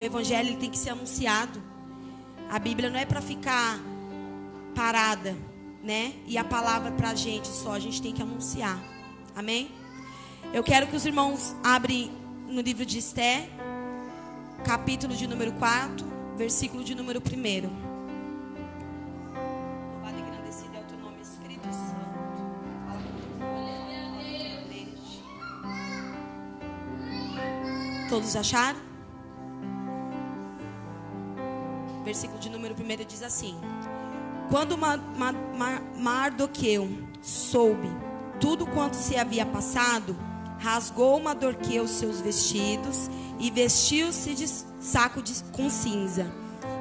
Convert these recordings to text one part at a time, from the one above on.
O evangelho ele tem que ser anunciado. A Bíblia não é para ficar parada, né? E a palavra para a gente só, a gente tem que anunciar. Amém? Eu quero que os irmãos abrem no livro de Esté, capítulo de número 4, versículo de número 1. Louvado e engrandecido é o teu nome, Espírito Santo. Todos acharam? Versículo de número 1 diz assim: quando Mardoqueu soube tudo quanto se havia passado, rasgou Mardoqueu seus vestidos e vestiu-se de saco com cinza,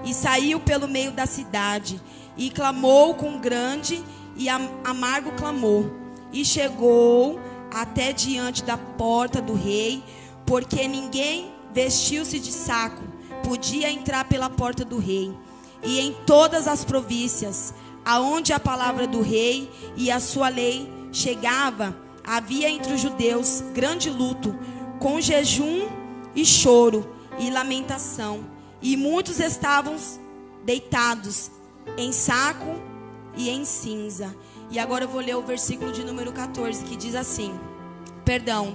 e saiu pelo meio da cidade, e clamou com grande e amargo clamor, e chegou até diante da porta do rei, porque ninguém vestiu-se de saco podia entrar pela porta do rei. E em todas as províncias aonde a palavra do rei e a sua lei chegava, havia entre os judeus grande luto, com jejum e choro e lamentação, e muitos estavam deitados em saco e em cinza. E agora eu vou ler o versículo de número 14, que diz assim,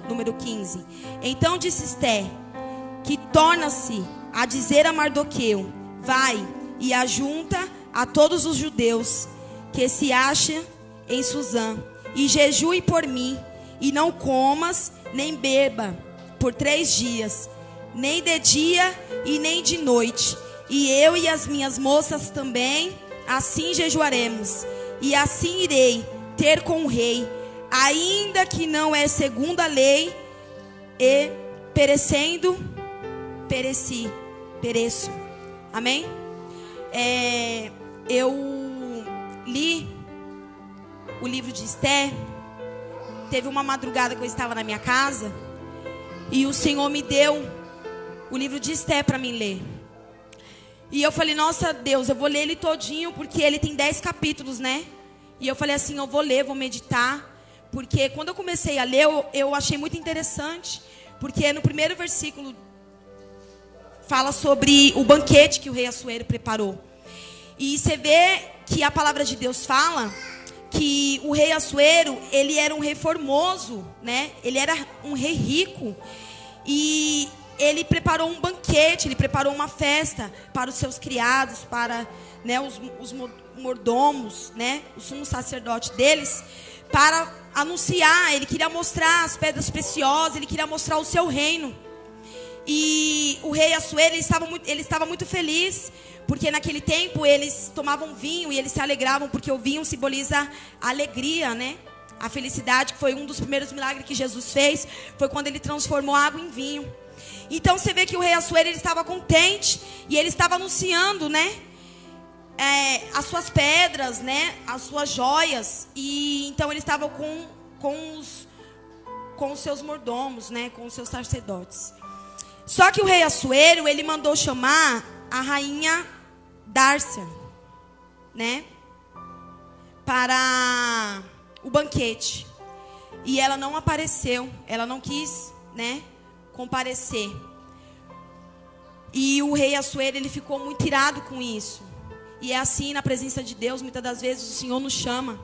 número 15. Então disse Esté, que torna-se a dizer a Mardoqueu: vai e ajunta a todos os judeus que se acham em Suzã, e jejue por mim, e não comas nem beba por 3 dias, nem de dia e nem de noite. E eu e as minhas moças também assim jejuaremos, e assim irei ter com o rei, ainda que não é segundo a lei, e pereço. Amém? Eu li o livro de Esté. Teve uma madrugada que eu estava na minha casa e o Senhor me deu o livro de Esté para mim ler. E eu falei: nossa Deus, eu vou ler ele todinho, porque ele tem 10 capítulos, né? E eu falei assim: eu vou ler, vou meditar, porque quando eu comecei a ler, eu achei muito interessante, porque no primeiro versículo fala sobre o banquete que o rei Assuero preparou. E você vê que a palavra de Deus fala que o rei Assuero, ele era um rei formoso, né? Ele era um rei rico. E ele preparou um banquete, ele preparou uma festa para os seus criados, para, né, os mordomos, né, o sumo sacerdote deles, para anunciar. Ele queria mostrar as pedras preciosas, ele queria mostrar o seu reino. E o rei Assuero, ele estava muito feliz, porque naquele tempo eles tomavam vinho e eles se alegravam, porque o vinho simboliza a alegria, né? A felicidade, que foi um dos primeiros milagres que Jesus fez, foi quando ele transformou água em vinho. Então você vê que o rei Assuero, ele estava contente, e ele estava anunciando, né? As suas pedras, né? As suas joias. E então ele estava com os seus mordomos, né? Com os seus sacerdotes. Só que o rei Assuero, ele mandou chamar a rainha Dárcia, né, para o banquete. E ela não apareceu, ela não quis, né, comparecer. E o rei Assuero, ele ficou muito irado com isso. E é assim na presença de Deus, muitas das vezes o Senhor nos chama.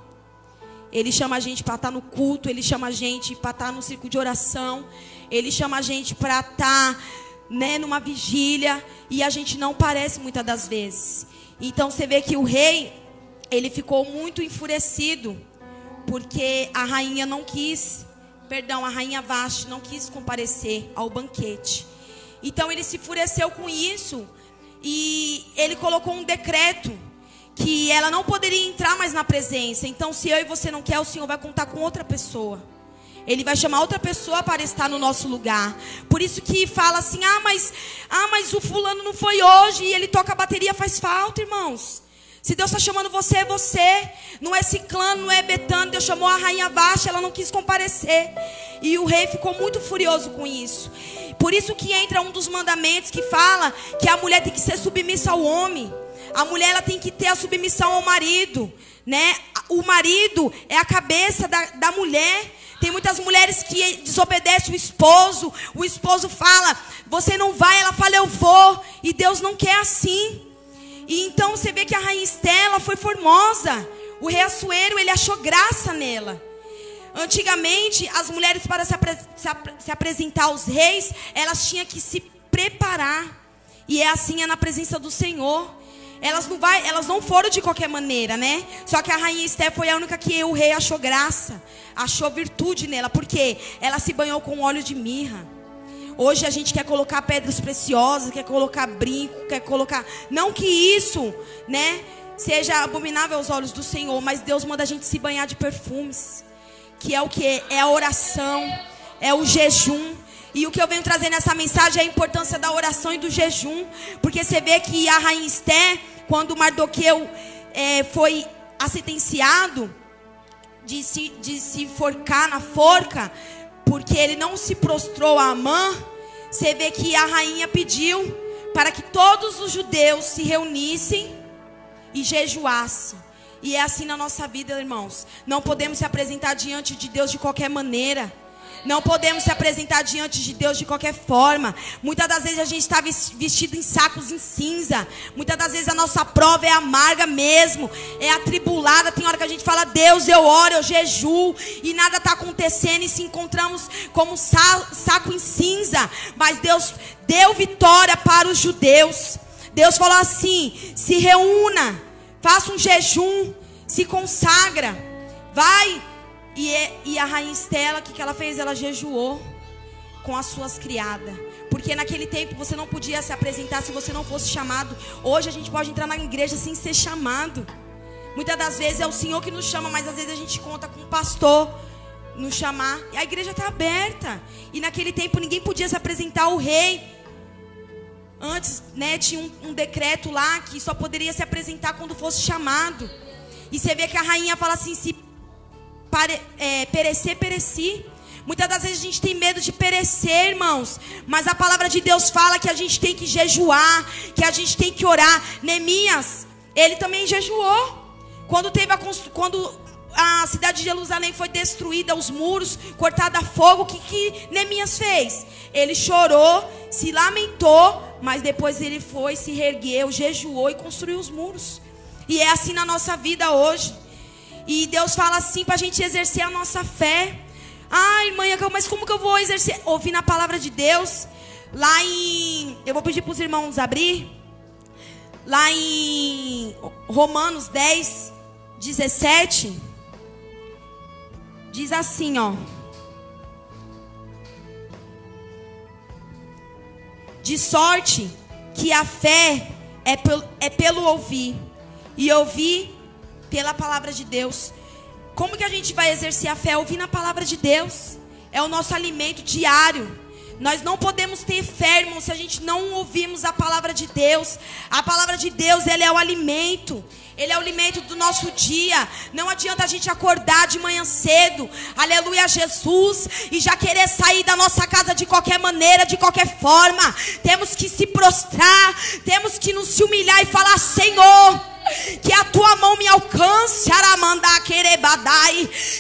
Ele chama a gente para estar no culto, ele chama a gente para estar no círculo de oração, ele chama a gente para estar, né, numa vigília, e a gente não parece muitas das vezes. Então você vê que o rei, ele ficou muito enfurecido, porque a rainha a rainha Vasti não quis comparecer ao banquete. Então ele se enfureceu com isso, e ele colocou um decreto que ela não poderia entrar mais na presença. Então, se eu e você não quer, o Senhor vai contar com outra pessoa. Ele vai chamar outra pessoa para estar no nosso lugar. Por isso que fala assim: mas o fulano não foi hoje, e ele toca a bateria, faz falta, irmãos. Se Deus está chamando você, é você. Não é Ciclano, não é Betano. Deus chamou a rainha Vasti, ela não quis comparecer. E o rei ficou muito furioso com isso. Por isso que entra um dos mandamentos que fala que a mulher tem que ser submissa ao homem. A mulher, ela tem que ter a submissão ao marido, né? O marido é a cabeça da mulher. Tem muitas mulheres que desobedecem o esposo fala, você não vai, ela fala, eu vou, e Deus não quer assim. E então você vê que a rainha Esther foi formosa, o rei Assuero, ele achou graça nela. Antigamente, as mulheres para se apresentar aos reis, elas tinham que se preparar. E é assim na presença do Senhor. Elas não foram de qualquer maneira, né? Só que a rainha Esther foi a única que o rei achou graça, achou virtude nela, porque ela se banhou com óleo de mirra. Hoje a gente quer colocar pedras preciosas, quer colocar brinco, quer colocar... Não que isso, né, seja abominável aos olhos do Senhor, mas Deus manda a gente se banhar de perfumes. Que é o que? É a oração, é o jejum. E o que eu venho trazer nessa mensagem é a importância da oração e do jejum. Porque você vê que a rainha Esther, quando Mardoqueu foi sentenciado de se forcar na forca, porque ele não se prostrou a Amã, você vê que a rainha pediu para que todos os judeus se reunissem e jejuassem. E é assim na nossa vida, irmãos. Não podemos se apresentar diante de Deus de qualquer maneira. Não podemos se apresentar diante de Deus de qualquer forma. Muitas das vezes a gente está vestido em sacos em cinza. Muitas das vezes a nossa prova é amarga mesmo, é atribulada. Tem hora que a gente fala, Deus, eu oro, eu jejuo, e nada está acontecendo, e se encontramos como saco em cinza. Mas Deus deu vitória para os judeus. Deus falou assim, se reúna, faça um jejum, se consagra, vai. E a rainha Esther, o que ela fez? Ela jejuou com as suas criadas. Porque naquele tempo você não podia se apresentar se você não fosse chamado. Hoje a gente pode entrar na igreja sem ser chamado. Muitas das vezes é o Senhor que nos chama, mas às vezes a gente conta com o pastor nos chamar. E a igreja está aberta. E naquele tempo ninguém podia se apresentar ao rei. Antes, né, tinha um decreto lá que só poderia se apresentar quando fosse chamado. E você vê que a rainha fala assim, se perecer, pereci. Muitas das vezes a gente tem medo de perecer, irmãos. Mas a palavra de Deus fala que a gente tem que jejuar, que a gente tem que orar. Neemias, ele também jejuou. Quando a cidade de Jerusalém foi destruída, os muros, cortada a fogo, o que Neemias fez? Ele chorou, se lamentou, mas depois ele foi, se reergueu, jejuou e construiu os muros. E é assim na nossa vida hoje. E Deus fala assim para a gente exercer a nossa fé. Ai, mãe, mas como que eu vou exercer? Ouvindo a palavra de Deus. Lá em... Eu vou pedir para os irmãos abrir. Lá em Romanos 10, 17. Diz assim, ó. De sorte que a fé é pelo ouvir. E ouvir pela palavra de Deus. Como que a gente vai exercer a fé? Ouvindo a palavra de Deus. É o nosso alimento diário. Nós não podemos ter fé, irmão, se a gente não ouvirmos a palavra de Deus. A palavra de Deus, ela é o alimento. Ele é o alimento do nosso dia. Não adianta a gente acordar de manhã cedo, aleluia, Jesus, e já querer sair da nossa casa de qualquer maneira, de qualquer forma. Temos que se prostrar, temos que nos humilhar e falar, Senhor, que a tua mão me alcance,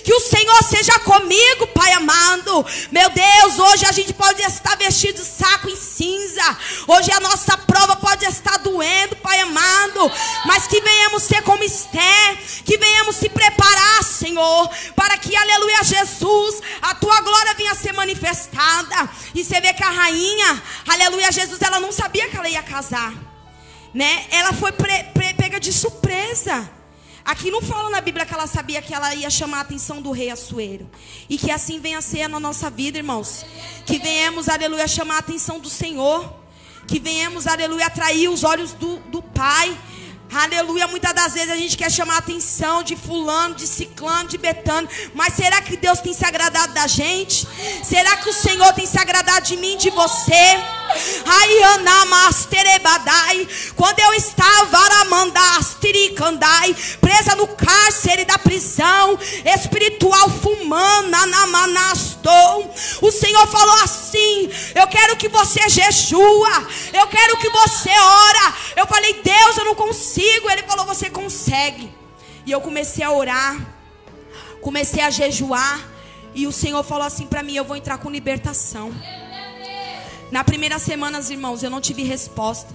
que o Senhor seja comigo, Pai amado. Meu Deus, hoje a gente pode estar vestido de saco em cinza, hoje a nossa prova pode estar doendo, Pai amado, mas que venhamos ser como Esther, que venhamos se preparar, Senhor, para que, aleluia, Jesus, a tua glória venha a ser manifestada. E você vê que a rainha, aleluia, Jesus, ela não sabia que ela ia casar, né? Ela foi pega de surpresa. Aqui não fala na Bíblia que ela sabia que ela ia chamar a atenção do rei Assuero. E que assim venha a ser na nossa vida, irmãos. Que venhamos, aleluia, chamar a atenção do Senhor. Que venhamos, aleluia, atrair os olhos do Pai. Aleluia, muitas das vezes a gente quer chamar a atenção de fulano, de ciclano, de betano. Mas será que Deus tem se agradado da gente? Será que o Senhor tem se agradado de mim, de você? Quando eu estava presa no cárcere da prisão espiritual, fumando, o Senhor falou assim: eu quero que você jejua, eu quero que você ora. Eu falei, Deus, eu não consigo. Ele falou, você consegue. E eu comecei a orar, comecei a jejuar. E o Senhor falou assim para mim: eu vou entrar com libertação. Na primeira semana, irmãos, eu não tive resposta.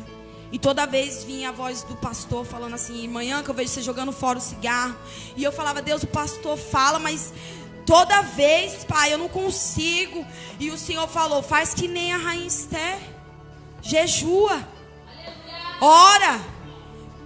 E toda vez vinha a voz do pastor falando assim: manhã que eu vejo você jogando fora o cigarro. E eu falava: Deus, o pastor fala, mas toda vez, pai, eu não consigo. E o Senhor falou: faz que nem a rainha Esther, jejua, ora,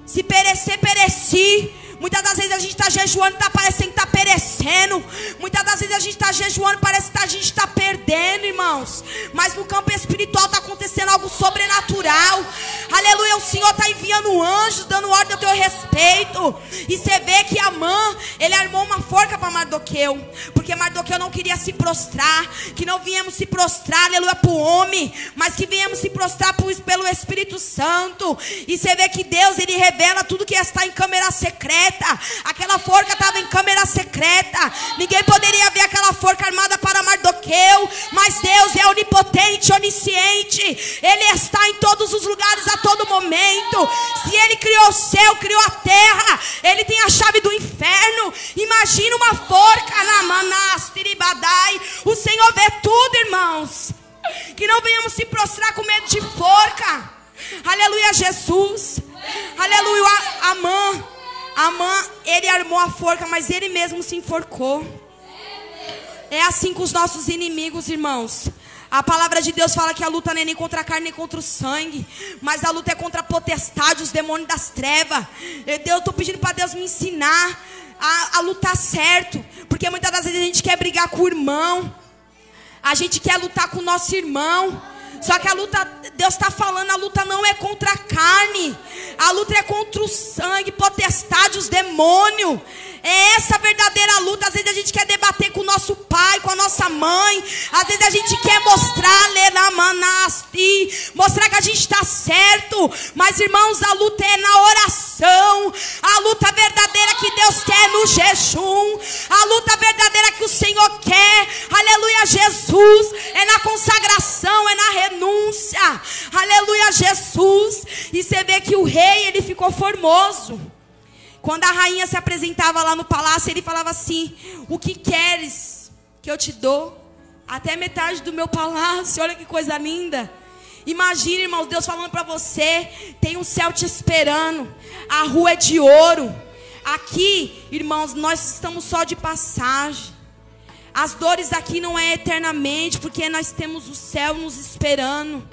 se perecer, pereci. Muitas das vezes a gente está jejuando e está parecendo que está perecendo. Muitas das vezes a gente está jejuando e parece que a gente está perdendo, irmãos. Mas no campo espiritual está acontecendo algo sobrenatural. Aleluia, o Senhor está enviando anjos, dando ordem ao teu respeito. E você vê que Amã, ele armou uma forca para Mardoqueu. Porque Mardoqueu não queria se prostrar. Que não viemos se prostrar, aleluia, para o homem. Mas que viemos se prostrar pelo Espírito Santo. E você vê que Deus, ele revela tudo que está em câmera secreta. Aquela forca estava em câmera secreta. Ninguém poderia ver aquela forca armada para Mardoqueu. Mas Deus é onipotente, onisciente. Ele está em todos os lugares a todo momento. Se ele criou o céu, criou a terra, ele tem a chave do inferno. Imagina uma forca na manastiribadai. O Senhor vê tudo, irmãos. Que não venhamos se prostrar com medo de forca. Aleluia, Jesus. Aleluia, Amã, ele armou a forca, mas ele mesmo se enforcou. É assim com os nossos inimigos, irmãos. A palavra de Deus fala que a luta não é nem contra a carne, nem contra o sangue, mas a luta é contra a potestade, os demônios das trevas. Eu estou pedindo para Deus me ensinar a lutar certo. Porque muitas das vezes a gente quer brigar com o irmão, a gente quer lutar com o nosso irmão. Só que a luta, Deus está falando, a luta não é contra a carne. A luta é contra o sangue, potestade, os demônios. É essa a verdadeira luta. Às vezes a gente quer debater com o nosso pai, com a nossa mãe. Às vezes a gente quer mostrar que a gente está certo. Mas, irmãos, a luta é na oração. A luta verdadeira que Deus quer é no jejum. A luta verdadeira que o Senhor quer, aleluia, Jesus, é na consagração, é na renúncia. Aleluia, Jesus. E você vê que o rei, ele ficou formoso. Quando a rainha se apresentava lá no palácio, ele falava assim: o que queres que eu te dou? Até metade do meu palácio. Olha que coisa linda. Imagina, irmãos, Deus falando para você: tem um céu te esperando, a rua é de ouro. Aqui, irmãos, nós estamos só de passagem. As dores aqui não é eternamente, porque nós temos o céu nos esperando.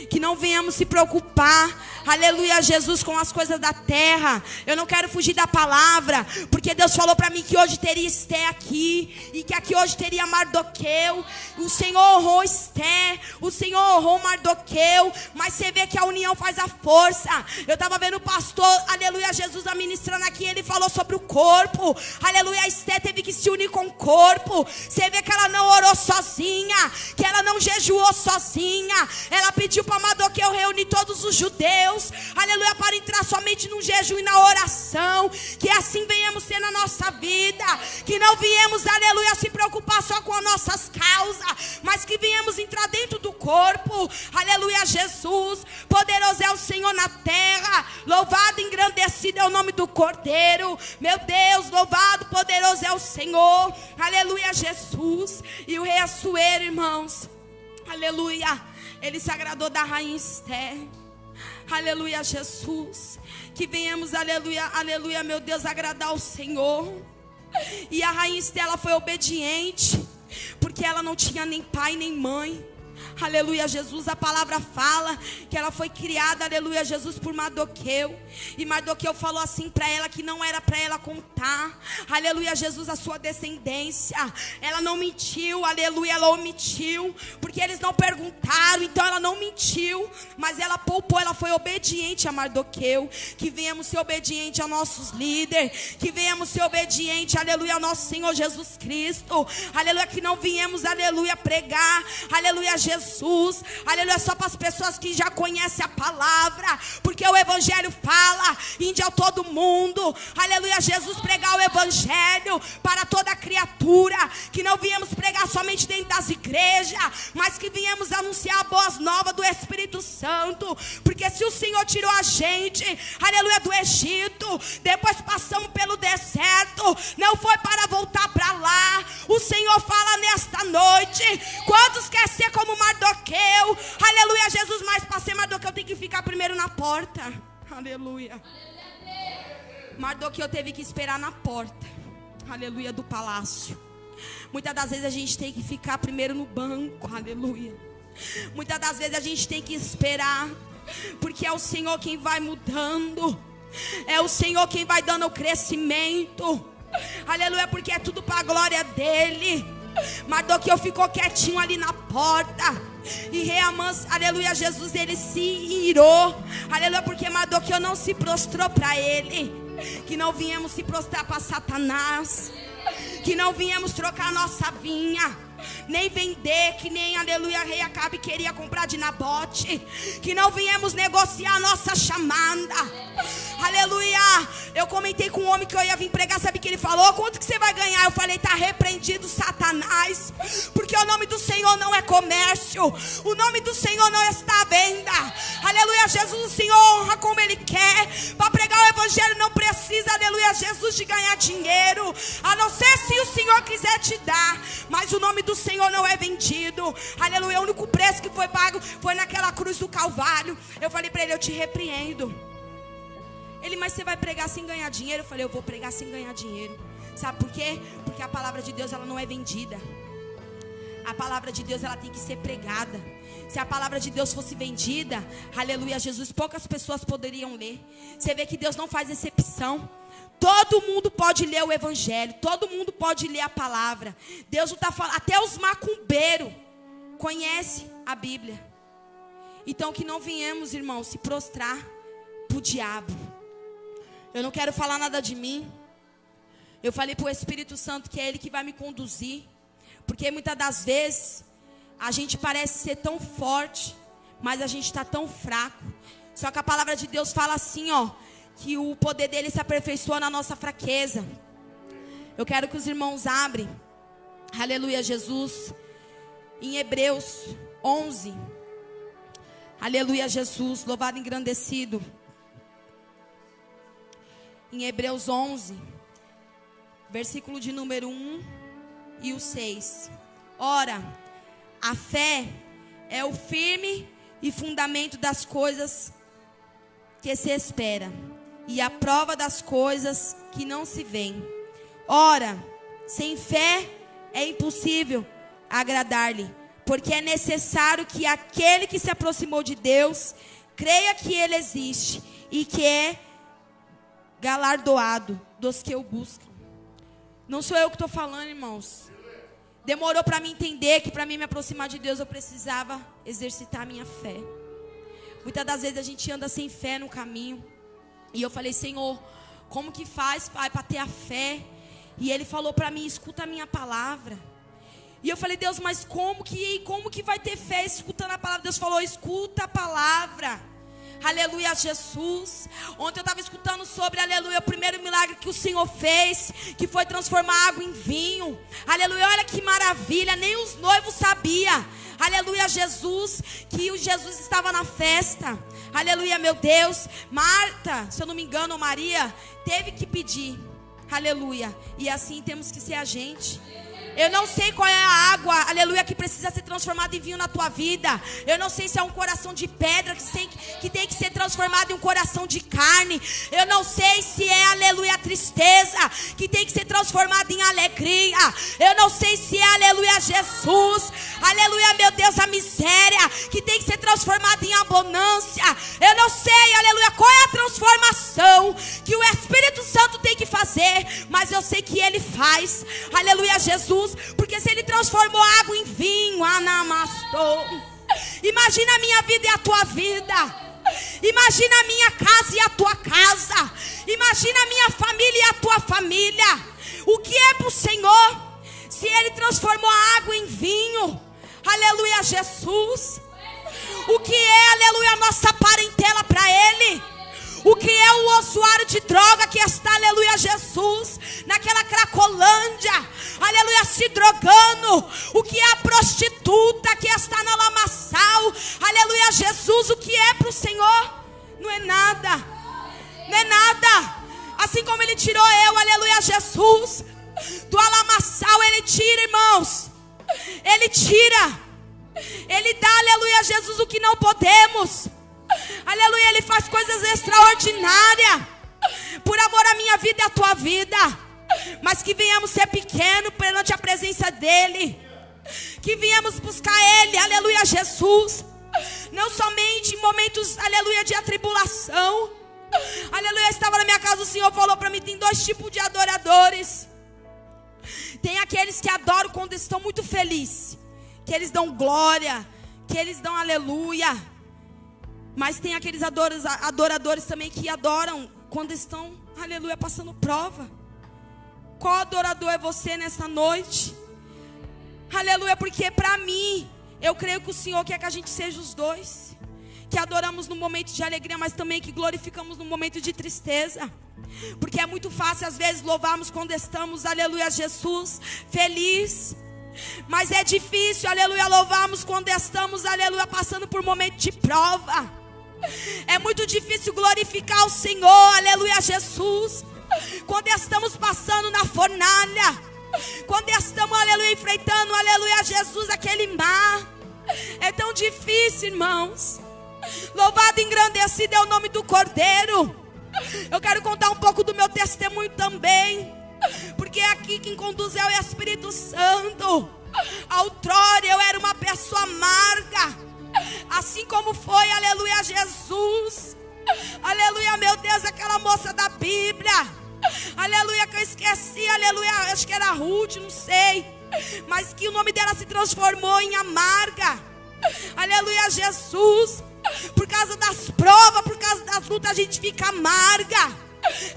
Que não venhamos se preocupar, aleluia, Jesus, com as coisas da terra. Eu não quero fugir da palavra, porque Deus falou para mim que hoje teria Esther aqui, e que aqui hoje teria Mardoqueu. O Senhor honrou Esther, o Senhor honrou Mardoqueu. Mas você vê que a união faz a força. Eu estava vendo o pastor, aleluia, Jesus, ministrando aqui. Ele falou sobre o corpo, aleluia. Esther teve que se unir com o corpo. Você vê que ela não orou sozinha, que ela não jejuou sozinha. Ela pediu para Mardoqueu reunir todos os judeus, aleluia, para entrar somente no jejum e na oração. Que assim venhamos ser na nossa vida. Que não viemos, aleluia, se preocupar só com as nossas causas, mas que venhamos entrar dentro do corpo. Aleluia, Jesus. Poderoso é o Senhor na terra. Louvado e engrandecido é o nome do Cordeiro. Meu Deus, louvado, poderoso é o Senhor. Aleluia, Jesus. E o rei Assuero, irmãos, aleluia, ele se agradou da rainha Esther. Aleluia, Jesus. Que venhamos, aleluia, aleluia, meu Deus, agradar o Senhor. E a rainha Esther, ela foi obediente, porque ela não tinha nem pai nem mãe. Aleluia, Jesus. A palavra fala que ela foi criada, aleluia, Jesus, por Mardoqueu. E Mardoqueu falou assim para ela que não era para ela contar, aleluia, Jesus, a sua descendência. Ela não mentiu, aleluia, ela omitiu, porque eles não perguntaram, então ela não mentiu, mas ela poupou, ela foi obediente a Mardoqueu. Que venhamos ser obedientes aos nossos líderes, que venhamos ser obedientes, aleluia, ao nosso Senhor Jesus Cristo. Aleluia, que não viemos, aleluia, pregar, aleluia, Jesus, aleluia, só para as pessoas que já conhecem a palavra, porque o evangelho evangelho fala, ide a todo mundo, aleluia, Jesus, pregar o evangelho para toda criatura, que não viemos pregar somente dentro das igrejas, mas que viemos anunciar boas novas do Espírito Santo, porque se o Senhor tirou a gente, aleluia, do Egito, depois passamos pelo deserto, não foi para voltar para lá. O Senhor fala nesta noite, quantos querem ser como Mardoqueu, aleluia, Jesus, mas para ser Mardoqueu tem que ficar primeiro na porta, aleluia. Mardoqueu teve que esperar na porta, aleluia, do palácio. Muitas das vezes a gente tem que ficar primeiro no banco, aleluia. Muitas das vezes a gente tem que esperar, porque é o Senhor quem vai mudando, é o Senhor quem vai dando o crescimento, aleluia, porque é tudo para a glória dele. Mardoqueu ficou quietinho ali na porta, e Reamãs, aleluia, Jesus, ele se irou, aleluia, porque Mardoqueu não se prostrou para ele. Que não viemos se prostrar para Satanás, que não viemos trocar nossa vinha, nem vender, que nem, aleluia, rei Acabe queria comprar de Nabote, que não viemos negociar a nossa chamada, aleluia. Eu comentei com um homem que eu ia vir pregar, sabe o que ele falou? Quanto que você vai ganhar? Eu falei, está repreendido Satanás, porque o nome do Senhor não é comércio, o nome do Senhor não está à venda, aleluia. Jesus, o Senhor honra como Ele quer. Para pregar o evangelho não precisa, aleluia, Jesus, de ganhar dinheiro, a não ser se o Senhor quiser te dar, mas o nome do Senhor não é vendido, aleluia. O único preço que foi pago foi naquela cruz do Calvário. Eu falei para ele, eu te repreendo. Ele, mas você vai pregar sem ganhar dinheiro? Eu falei, eu vou pregar sem ganhar dinheiro. Sabe por quê? Porque a palavra de Deus, ela não é vendida. A palavra de Deus, ela tem que ser pregada. Se a palavra de Deus fosse vendida, aleluia, Jesus, poucas pessoas poderiam ler. Você vê que Deus não faz exceção. Todo mundo pode ler o evangelho, todo mundo pode ler a palavra. Deus não está falando, até os macumbeiros conhecem a Bíblia. Então que não viemos, irmãos, se prostrar para o diabo. Eu não quero falar nada de mim. Eu falei para o Espírito Santo que é Ele que vai me conduzir, porque muitas das vezes a gente parece ser tão forte, mas a gente está tão fraco. Só que a palavra de Deus fala assim, ó, que o poder dele se aperfeiçoa na nossa fraqueza. Eu quero que os irmãos abrem, aleluia, Jesus, em Hebreus 11, aleluia, Jesus, louvado e engrandecido. Em Hebreus 11, versículo de número 1 e o 6. Ora, a fé é o firme e fundamento das coisas que se espera, e a prova das coisas que não se veem. Ora, sem fé é impossível agradar-lhe, porque é necessário que aquele que se aproximou de Deus creia que Ele existe e que é galardoado dos que o buscam. Não sou eu que estou falando, irmãos. Demorou para mim entender que para mim me aproximar de Deus eu precisava exercitar a minha fé. Muitas das vezes a gente anda sem fé no caminho. E eu falei, Senhor, como que faz, Pai, para ter a fé? E Ele falou para mim, escuta a minha palavra. E eu falei, Deus, mas como que vai ter fé escutando a palavra? Deus falou, escuta a palavra. Aleluia, Jesus. Ontem eu estava escutando sobre, aleluia, o primeiro milagre que o Senhor fez, que foi transformar água em vinho. Aleluia, olha que maravilha, nem os noivos sabiam. Aleluia, Jesus, que o Jesus estava na festa. Aleluia, meu Deus. Marta, se eu não me engano, Maria, teve que pedir. Aleluia, e assim temos que ser a gente. Eu não sei qual é a água, aleluia, que precisa ser transformada em vinho na tua vida. Eu não sei se é um coração de pedra que tem que ser transformado em um coração de carne. Eu não sei se é, aleluia, a tristeza que tem que ser transformada em alegria. Eu não sei se é, aleluia, Jesus, aleluia, meu Deus, a miséria que tem que ser transformada em abundância. Eu não sei, aleluia, qual é a transformação que o Espírito Santo tem que fazer, mas eu sei que Ele faz, aleluia, Jesus. Porque se Ele transformou água em vinho, anamastou. Imagina a minha vida e a tua vida. Imagina a minha casa e a tua casa. Imagina a minha família e a tua família. O que é para o Senhor? Se Ele transformou a água em vinho, aleluia, Jesus. O que é, aleluia, a nossa parentela para Ele? usuário de droga que está, aleluia, Jesus, naquela cracolândia, aleluia, se drogando, o que é a prostituta que está na lamaçal, aleluia, Jesus, o que é para o Senhor? Não é nada, não é nada. Assim como Ele tirou eu, aleluia, Jesus, do lamaçal, Ele tira, irmãos, Ele tira, Ele dá, aleluia, Jesus, o que não podemos. Aleluia, Ele faz coisas extraordinárias por amor à minha vida e à tua vida. Mas que venhamos ser pequenos perante a presença dEle, que venhamos buscar Ele, aleluia, Jesus, não somente em momentos, aleluia, de atribulação. Aleluia, eu estava na minha casa, o Senhor falou para mim, tem dois tipos de adoradores. Tem aqueles que adoram quando estão muito felizes, que eles dão glória, que eles dão aleluia. Mas tem aqueles adoradores também que adoram quando estão, aleluia, passando prova. Qual adorador é você nessa noite? Aleluia, porque para mim, eu creio que o Senhor quer que a gente seja os dois. Que adoramos no momento de alegria, mas também que glorificamos no momento de tristeza. Porque é muito fácil às vezes louvarmos quando estamos, aleluia, Jesus, feliz. Mas é difícil, aleluia, louvarmos quando estamos, aleluia, passando por momento de prova. É muito difícil glorificar o Senhor, aleluia, Jesus, quando estamos passando na fornalha, quando estamos, aleluia, enfrentando, aleluia, Jesus, aquele mar. É tão difícil, irmãos. Louvado e engrandecido é o nome do Cordeiro. Eu quero contar um pouco do meu testemunho também, porque é aqui quem conduz é o Espírito Santo. Outrora eu era uma pessoa amarga, assim como foi, aleluia, Jesus, aleluia, meu Deus, aquela moça da Bíblia, aleluia, que eu esqueci, aleluia, acho que era Ruth, não sei, mas que o nome dela se transformou em amarga, aleluia, Jesus. Por causa das provas, por causa das lutas, a gente fica amarga,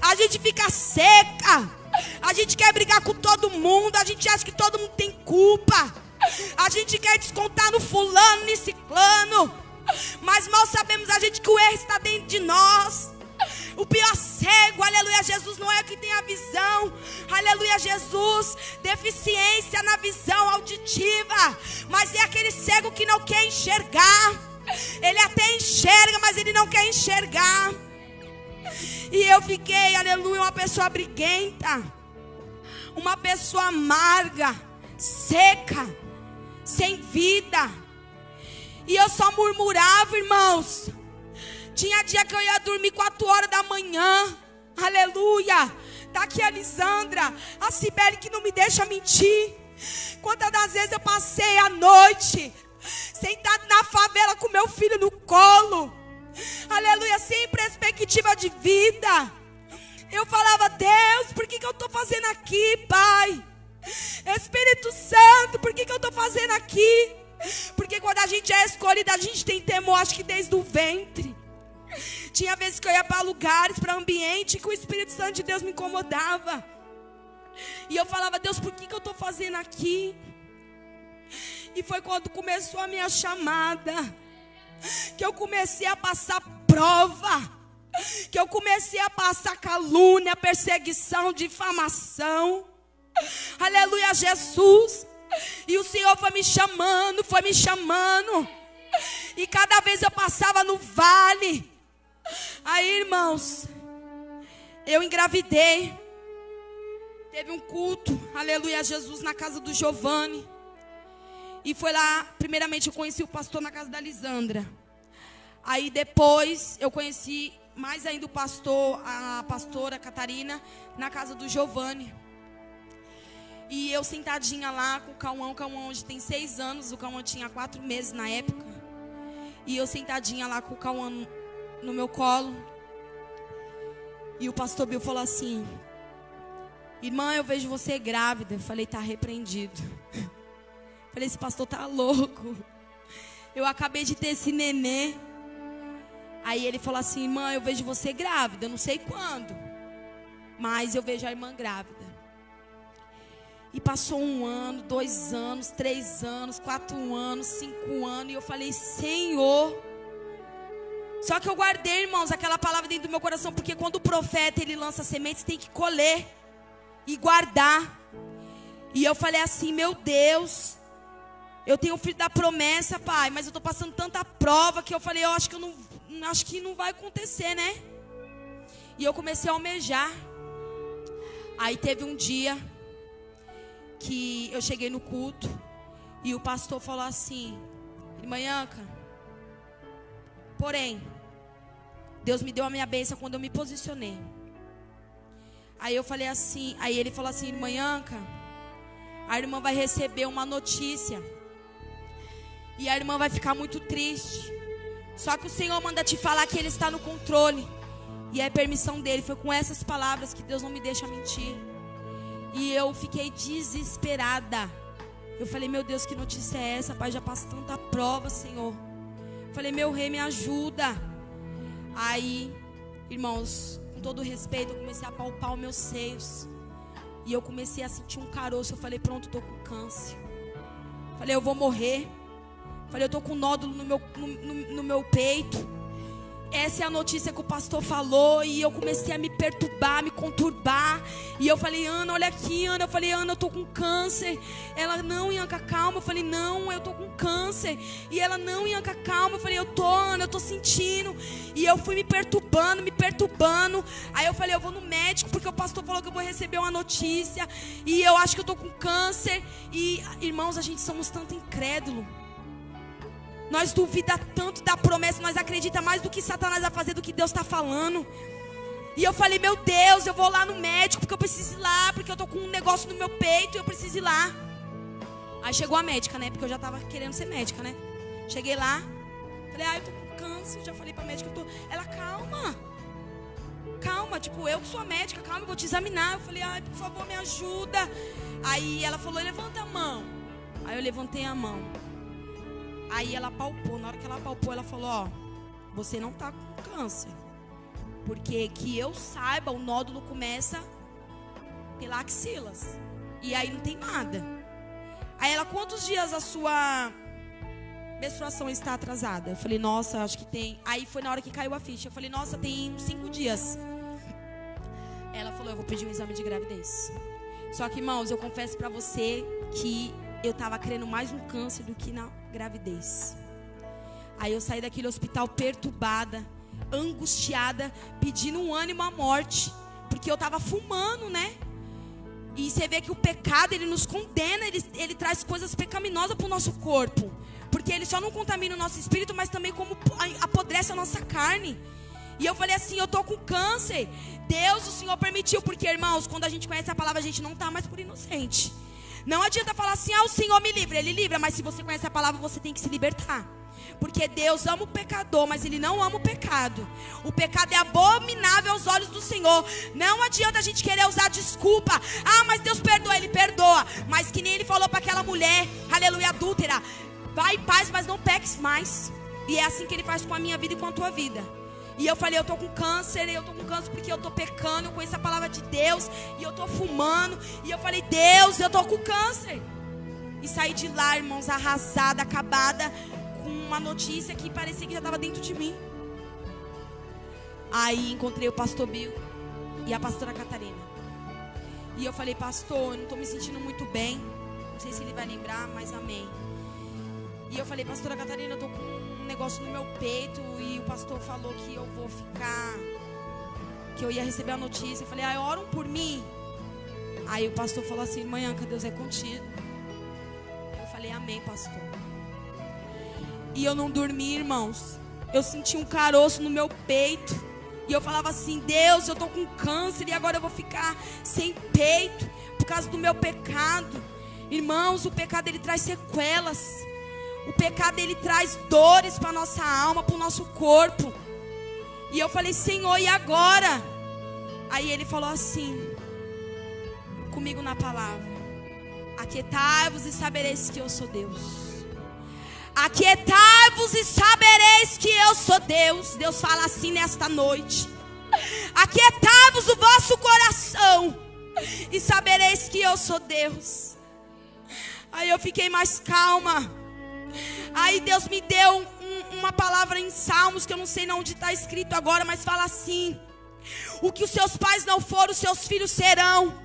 a gente fica seca, a gente quer brigar com todo mundo, a gente acha que todo mundo tem culpa, a gente quer descontar no fulano, no ciclano, mas mal sabemos a gente que o erro está dentro de nós. O pior cego, aleluia, Jesus, não é o que tem a visão, aleluia, Jesus, deficiência na visão auditiva, mas é aquele cego que não quer enxergar. Ele até enxerga, mas ele não quer enxergar. E eu fiquei, aleluia, uma pessoa briguenta, uma pessoa amarga, seca, sem vida. E eu só murmurava, irmãos. Tinha dia que eu ia dormir 4 horas da manhã. Aleluia. Tá aqui a Lisandra, a Cibele, que não me deixa mentir. Quantas das vezes eu passei a noite sentado na favela com meu filho no colo, aleluia, sem perspectiva de vida. Eu falava, Deus, por que eu estou fazendo aqui, Pai? Espírito Santo, por que eu estou fazendo aqui? Porque quando a gente é escolhida, a gente tem temor, acho que desde o ventre. Tinha vezes que eu ia para lugares, para ambiente, que o Espírito Santo de Deus me incomodava. E eu falava, Deus, por que eu estou fazendo aqui? E foi quando começou a minha chamada, que eu comecei a passar prova, que eu comecei a passar calúnia, perseguição, difamação. Aleluia, Jesus. E o Senhor foi me chamando, foi me chamando. E cada vez eu passava no vale. Aí, irmãos, eu engravidei. Teve um culto, aleluia, Jesus, na casa do Giovanni. E foi lá, primeiramente eu conheci o pastor na casa da Lisandra. Aí depois eu conheci mais ainda o pastor, a pastora Catarina, na casa do Giovanni. E eu sentadinha lá com o Cauã hoje tem 6 anos, o Cauã tinha 4 meses na época. E eu sentadinha lá com o Cauã no meu colo. E o pastor Bill falou assim, irmã, eu vejo você grávida. Eu falei, tá repreendido. Falei, esse pastor tá louco. Eu acabei de ter esse nenê. Aí ele falou assim, irmã, eu vejo você grávida. Eu não sei quando, mas eu vejo a irmã grávida. E passou 1 ano, 2 anos, 3 anos, 4 anos, 5 anos. E eu falei, Senhor, Só que eu guardei, irmãos, aquela palavra dentro do meu coração, porque quando o profeta ele lança sementes, tem que colher e guardar. E eu falei assim, meu Deus, eu tenho o filho da promessa, pai, mas eu estou passando tanta prova que eu falei, eu acho que não vai acontecer, né? E eu comecei a almejar. Aí teve um dia que eu cheguei no culto e o pastor falou assim, irmã Ianca, porém, Deus me deu a minha bênção quando eu me posicionei. Aí eu falei assim, aí ele falou assim, irmã Ianca, a irmã vai receber uma notícia e a irmã vai ficar muito triste. Só que o Senhor manda te falar que Ele está no controle e é permissão dEle. Foi com essas palavras que Deus não me deixa mentir. E eu fiquei desesperada. Eu falei, meu Deus, que notícia é essa, pai? Já passo tanta prova, Senhor. Eu falei, meu rei, me ajuda. Aí, irmãos, com todo respeito, eu comecei a palpar os meus seios. E eu comecei a sentir um caroço. Eu falei, pronto, estou com câncer. Eu falei, eu vou morrer. Eu falei, eu estou com um nódulo no meu peito. Essa é a notícia que o pastor falou. E eu comecei a me perturbar, me conturbar. E eu falei, Ana, olha aqui, Ana. Eu falei, Ana, eu estou com câncer. Ela, não, Ianca, calma. Eu falei, não, eu estou com câncer. E ela, não, Ianca, calma. Eu falei, eu tô, Ana, eu estou sentindo. E eu fui me perturbando. Aí eu falei, eu vou no médico, porque o pastor falou que eu vou receber uma notícia. E eu acho que eu estou com câncer. E, irmãos, a gente somos tanto incrédulo. Nós duvida tanto da promessa, nós acredita mais do que Satanás vai fazer do que Deus está falando. E eu falei, meu Deus, eu vou lá no médico porque eu preciso ir lá, porque eu tô com um negócio no meu peito e eu preciso ir lá. Aí chegou a médica, né? Porque eu já tava querendo ser médica, né? Cheguei lá, falei, eu tô com câncer, já falei pra médica, Ela, calma, tipo, eu que sou a médica, calma, eu vou te examinar. Eu falei, por favor, me ajuda. Aí ela falou, levanta a mão. Aí eu levantei a mão. Aí ela palpou, na hora que ela palpou, ela falou, você não tá com câncer. Porque que eu saiba, o nódulo começa pela axilas. E aí não tem nada. Aí ela, quantos dias a sua menstruação está atrasada? Eu falei, nossa, acho que tem. Aí foi na hora que caiu a ficha. Eu falei, nossa, tem uns 5 dias. Ela falou, eu vou pedir um exame de gravidez. Só que, irmãos, eu confesso pra você que eu estava crendo mais no câncer do que na gravidez. Aí eu saí daquele hospital perturbada, angustiada, pedindo um ânimo à morte, porque eu estava fumando, né? E você vê que o pecado, ele nos condena, ele traz coisas pecaminosas para o nosso corpo, porque ele só não contamina o nosso espírito, mas também como apodrece a nossa carne. E eu falei assim, eu tô com câncer. Deus, o Senhor permitiu, porque, irmãos, quando a gente conhece a palavra, a gente não está mais por inocente. Não adianta falar assim, o Senhor me livra. Ele livra, mas se você conhece a palavra, você tem que se libertar. Porque Deus ama o pecador, mas Ele não ama o pecado. O pecado é abominável aos olhos do Senhor. Não adianta a gente querer usar desculpa. Mas Deus perdoa, Ele perdoa. Mas que nem Ele falou para aquela mulher, aleluia, adúltera, vai em paz, mas não peques mais. E é assim que Ele faz com a minha vida e com a tua vida. E eu falei, eu tô com câncer porque eu tô pecando, eu conheço a palavra de Deus, e eu tô fumando. E eu falei, Deus, eu tô com câncer. E saí de lá, irmãos, arrasada, acabada, com uma notícia que parecia que já estava dentro de mim. Aí encontrei o pastor Bill e a pastora Catarina. E eu falei, pastor, eu não tô me sentindo muito bem. Não sei se ele vai lembrar, mas amém. E eu falei, pastora Catarina, eu tô com um negócio no meu peito. E o pastor falou que eu vou ficar, que eu ia receber a notícia. Eu falei, oram por mim. Aí o pastor falou assim, irmã Ianca, Deus é contigo. Eu falei, amém, pastor. E eu não dormi, irmãos. Eu senti um caroço no meu peito. E eu falava assim, Deus, eu tô com câncer e agora eu vou ficar sem peito por causa do meu pecado. Irmãos, o pecado, ele traz sequelas. O pecado, ele traz dores para a nossa alma, para o nosso corpo. E eu falei, Senhor, e agora? Aí ele falou assim, comigo na palavra: aquietai-vos e sabereis que eu sou Deus. Aquietai-vos e sabereis que eu sou Deus. Deus fala assim nesta noite: aquietai-vos o vosso coração e sabereis que eu sou Deus. Aí eu fiquei mais calma. Aí Deus me deu uma palavra em Salmos, que eu não sei onde está escrito agora, mas fala assim: o que os seus pais não foram, os seus filhos serão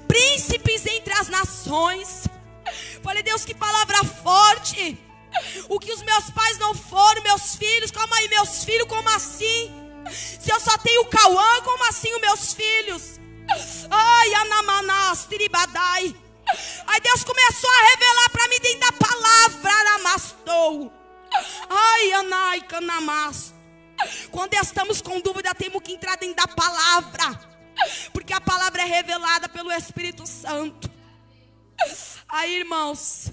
príncipes entre as nações. Falei, Deus, que palavra forte. O que os meus pais não foram, meus filhos, calma aí, meus filhos, como assim? Se eu só tenho o Cauã, como assim os meus filhos? Ai, anamanás, tiribadai. Aí Deus começou a revelar para mim dentro da palavra, aramastou. Ai, anai, canamas. Quando estamos com dúvida, temos que entrar dentro da palavra, porque a palavra é revelada pelo Espírito Santo. Aí, irmãos,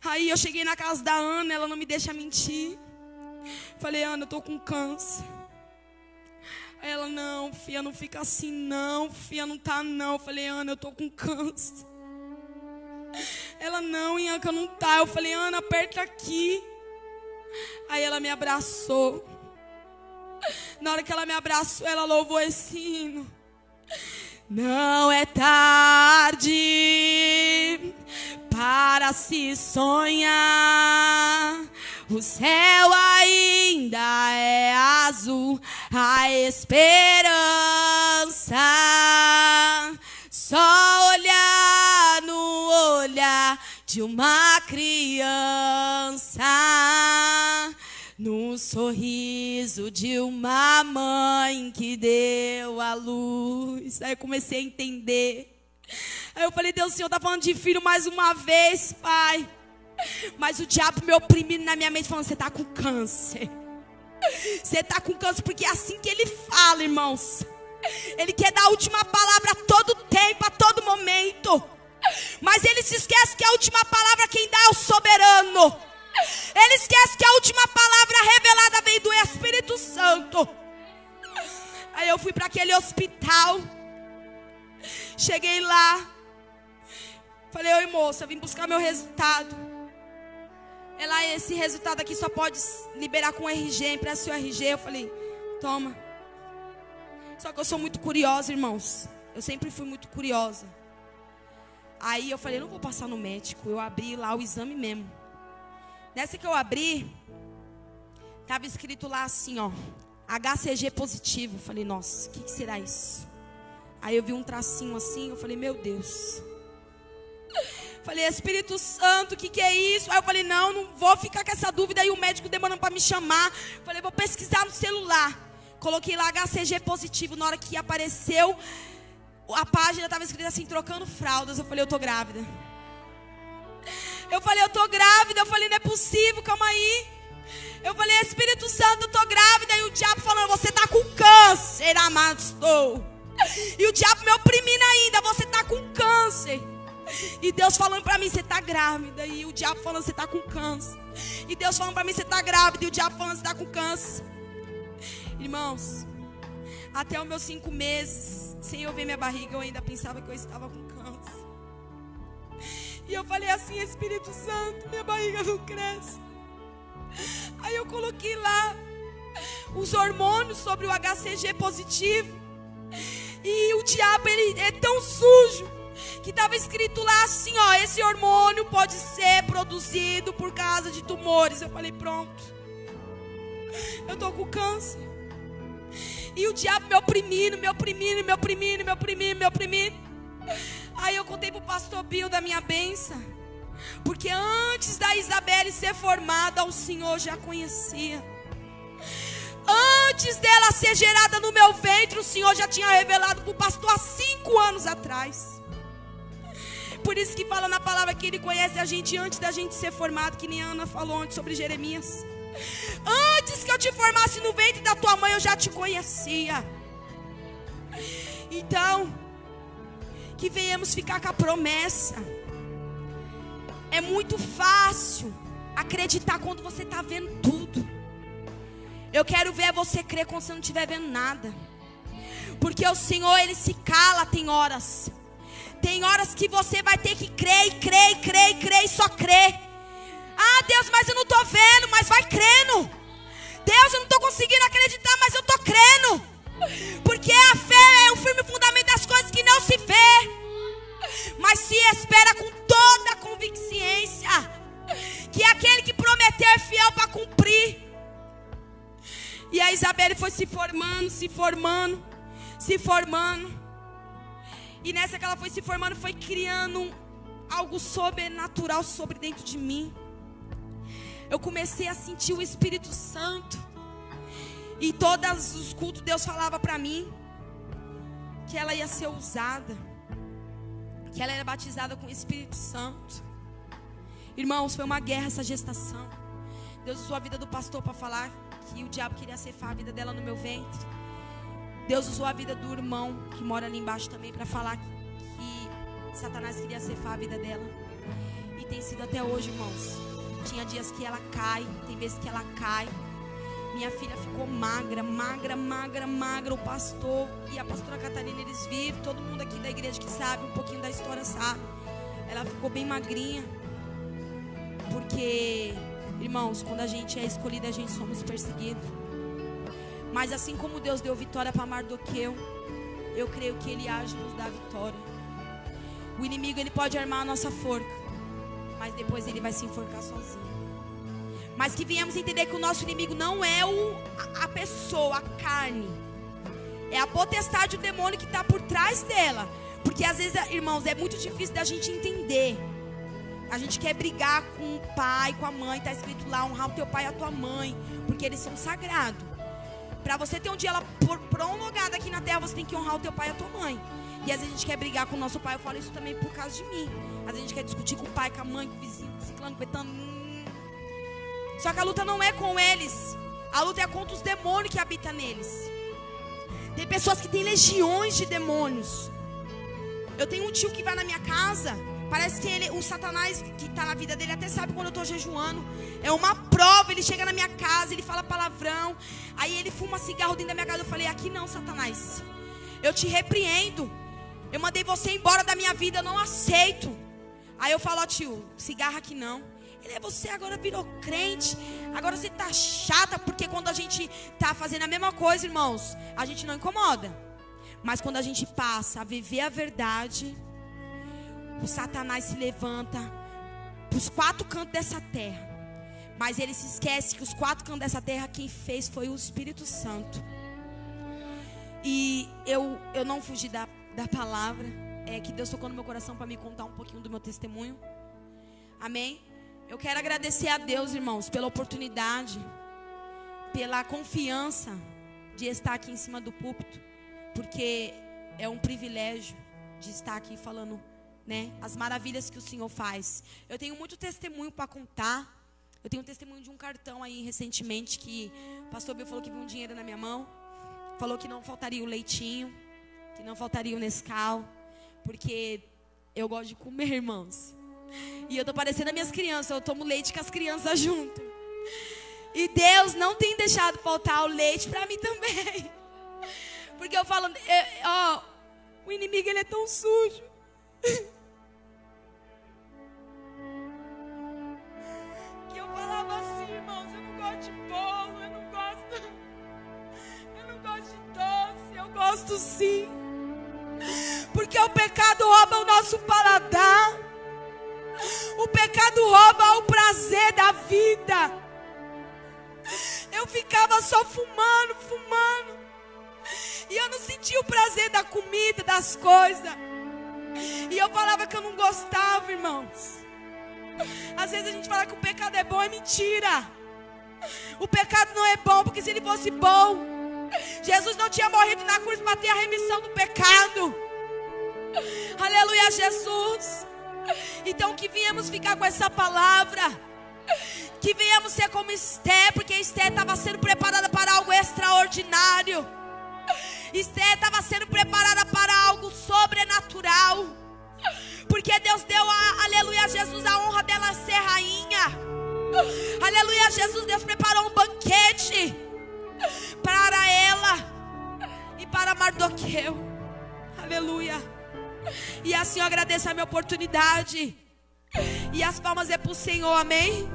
aí eu cheguei na casa da Ana, ela não me deixa mentir. Falei, Ana, eu tô com câncer. Aí ela, não, filha, não fica assim não, filha, não tá não. Eu falei, Ana, eu tô com câncer. Ela, não, Ianca, não tá. Eu falei, Ana, aperta aqui. Aí ela me abraçou. Na hora que ela me abraçou, ela louvou esse hino. Não é tarde para se sonhar, o céu ainda é azul, a esperança. Só olhar no olhar de uma criança, no sorriso de uma mãe que deu a luz. Aí eu comecei a entender. Aí eu falei, Deus, o Senhor está falando de filho mais uma vez, Pai. Mas o diabo me oprimindo na minha mente, falando, você está com câncer. Você está com câncer, porque é assim que ele fala, irmãos. Ele quer dar a última palavra a todo tempo, a todo momento. Mas ele se esquece que a última palavra quem dá é o soberano. Ele esquece que a última palavra revelada vem do Espírito Santo. Aí eu fui para aquele hospital. Cheguei lá. Falei, oi moça, vim buscar meu resultado. Ela, esse resultado aqui só pode liberar com RG, empresta seu RG. Eu falei, toma. Só que eu sou muito curiosa, irmãos. Eu sempre fui muito curiosa. Aí eu falei, não vou passar no médico. Eu abri lá o exame mesmo. Nessa que eu abri, estava escrito lá assim, ó, HCG positivo. Eu falei, nossa, o que será isso? Aí eu vi um tracinho assim, eu falei, meu Deus. Falei, Espírito Santo, o que é isso? Aí eu falei, não vou ficar com essa dúvida. Aí o médico demorando para me chamar. Falei, vou pesquisar no celular. Coloquei lá HCG positivo. Na hora que apareceu, a página estava escrita assim, trocando fraldas. Eu falei, eu tô grávida. Eu falei, eu tô grávida. Eu falei, não é possível, calma aí. Eu falei, Espírito Santo, eu tô grávida. E o diabo falando, você tá com câncer, amastou. E o diabo me oprimindo ainda, você tá com câncer. E Deus falando pra mim, você tá grávida. E o diabo falando, você tá com câncer. E Deus falando pra mim, você tá grávida. E o diabo falando, você tá com câncer. Irmãos, até os meus 5 meses, sem eu ver minha barriga, eu ainda pensava que eu estava com câncer. E eu falei assim, Espírito Santo, minha barriga não cresce. Aí eu coloquei lá os hormônios sobre o HCG positivo. E o diabo, ele é tão sujo que estava escrito lá assim, ó, esse hormônio pode ser produzido por causa de tumores. Eu falei, pronto, eu tô com câncer. E o diabo me oprimindo. Aí eu contei pro pastor Bill da minha bênção, porque antes da Isabelle ser formada, o Senhor já conhecia. Antes dela ser gerada no meu ventre, o Senhor já tinha revelado para o pastor há 5 anos atrás. Por isso que fala na palavra que Ele conhece a gente antes da gente ser formado, que nem a Ana falou antes sobre Jeremias. Antes que eu te formasse no ventre da tua mãe, eu já te conhecia. Então, que venhamos ficar com a promessa. É muito fácil acreditar quando você está vendo tudo. Eu quero ver você crer quando você não estiver vendo nada. Porque o Senhor, Ele se cala, tem horas. Tem horas que você vai ter que crer e só crer. Ah, Deus, mas eu não estou vendo, mas vai crendo. Deus, eu não estou conseguindo acreditar, mas eu estou crendo. Porque a fé é o firme fundamento das coisas que não se vê, mas se espera com toda a convicção que aquele que prometeu é fiel para cumprir. formando. E nessa que ela foi se formando, foi criando algo sobrenatural sobre dentro de mim. Eu comecei a sentir o Espírito Santo. E todos os cultos Deus falava para mim que ela ia ser usada, que ela era batizada com o Espírito Santo. Irmãos, foi uma guerra essa gestação. Deus usou a vida do pastor para falar que o diabo queria ceifar a vida dela no meu ventre. Deus usou a vida do irmão que mora ali embaixo também para falar que Satanás queria ceifar a vida dela. E tem sido até hoje, irmãos. Tinha dias que ela cai, tem vezes que ela cai. Minha filha ficou magra. O pastor e a pastora Catarina, eles viram. Todo mundo aqui da igreja que sabe um pouquinho da história sabe. Ela ficou bem magrinha. Porque, irmãos, quando a gente é escolhida, a gente somos perseguidos. Mas assim como Deus deu vitória para Mardoqueu, eu creio que Ele age e nos dá vitória. O inimigo, ele pode armar a nossa forca, mas depois ele vai se enforcar sozinho. Mas que viemos entender que o nosso inimigo não é a pessoa, a carne. É a potestade, o demônio que está por trás dela. Porque às vezes, irmãos, é muito difícil da gente entender. A gente quer brigar com o pai, com a mãe. Está escrito lá, honrar o teu pai e a tua mãe, porque eles são sagrados. Para você ter um dia ela prolongada aqui na terra, você tem que honrar o teu pai e a tua mãe. E às vezes a gente quer brigar com o nosso pai. Eu falo isso também por causa de mim. Às vezes a gente quer discutir com o pai, com a mãe, com o vizinho, com o ciclano, com o betano. Só que a luta não é com eles. A luta é contra os demônios que habitam neles. Tem pessoas que têm legiões de demônios. Eu tenho um tio que vai na minha casa. Parece que o Satanás que está na vida dele até sabe quando eu estou jejuando. É uma prova. Ele chega na minha casa, ele fala palavrão. Aí ele fuma cigarro dentro da minha casa. Eu falei, aqui não, Satanás. Eu te repreendo. Eu mandei você embora da minha vida, eu não aceito. Aí eu falo, ó tio, cigarro aqui não. Ele, você agora virou crente. Agora você tá chata. Porque quando a gente tá fazendo a mesma coisa, irmãos, a gente não incomoda. Mas quando a gente passa a viver a verdade, o Satanás se levanta para os 4 cantos dessa terra. Mas ele se esquece que os 4 cantos dessa terra, quem fez foi o Espírito Santo. E eu não fugi da palavra. É que Deus tocou no meu coração para me contar um pouquinho do meu testemunho. Amém? Eu quero agradecer a Deus, irmãos, pela oportunidade, pela confiança de estar aqui em cima do púlpito, porque é um privilégio de estar aqui falando, né, as maravilhas que o Senhor faz. Eu tenho muito testemunho para contar. Eu tenho um testemunho de um cartão aí recentemente que o pastor Bill falou que viu um dinheiro na minha mão, falou que não faltaria o leitinho, que não faltaria o Nescau, porque eu gosto de comer, irmãos. E eu tô parecendo as minhas crianças, eu tomo leite com as crianças junto. E Deus não tem deixado faltar o leite para mim também. Porque eu falo, o inimigo ele é tão sujo. Que eu falava assim, irmãos, eu não gosto de bolo, eu não gosto de doce, eu gosto sim. Porque o pecado rouba o nosso paladar. O pecado rouba o prazer da vida. Eu ficava só fumando. E eu não sentia o prazer da comida, das coisas. E eu falava que eu não gostava, irmãos. Às vezes a gente fala que o pecado é bom, é mentira. O pecado não é bom, porque se ele fosse bom, Jesus não tinha morrido na cruz para ter a remissão do pecado. Aleluia, Jesus. Então que viemos ficar com essa palavra, que viemos ser como Esté, porque Esté estava sendo preparada para algo extraordinário. Esté estava sendo preparada para algo sobrenatural, porque Deus deu aleluia, Jesus, a honra dela ser rainha. Aleluia, Jesus, Deus preparou um banquete para ela e para Mardoqueu. Aleluia. E assim eu agradeço a minha oportunidade. E as palmas é para o Senhor, amém?